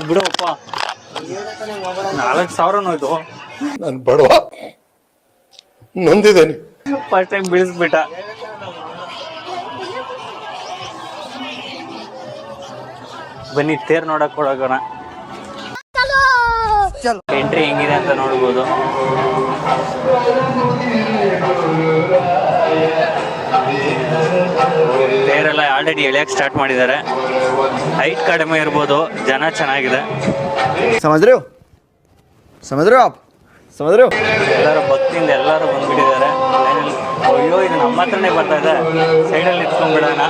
ಬಿಡಪ್ಪ 4,000 ಇದು. ನಾನು ಬಡವ, ನೊಂದಿದ್ದೇನೆ. First time ಬೀಳಿಸ್ಬಿಟ್ಟ. ಬನ್ನಿ ತೇರ್ ನೋಡಕ್ ಹೋಗೋಣ. ಎಂಟ್ರಿ ಹೆಂಗಿದೆ ಅಂತ ನೋಡ್ಬೋದು. ತೇರೆಲ್ಲ ಆಲ್ರೆಡಿ ಎಳೆಯಕ್ಕೆ ಸ್ಟಾರ್ಟ್ ಮಾಡಿದ್ದಾರೆ. ಹೈಟ್ ಕಡಿಮೆ ಇರ್ಬೋದು, ಜನ ಚೆನ್ನಾಗಿದೆ. ಎಲ್ಲರೂ ಭಕ್ತಿಯಿಂದ ಎಲ್ಲರೂ ಬಂದ್ಬಿಟ್ಟಿದ್ದಾರೆ. ಅಯ್ಯೋ ಇದು ನಮ್ಮ ಹತ್ರನೇ ಬರ್ತಾ ಇದೆ, ಸೈಡಲ್ಲಿ ನಿಂತ್ಕೊಂಡ್ಬಿಡೋಣ.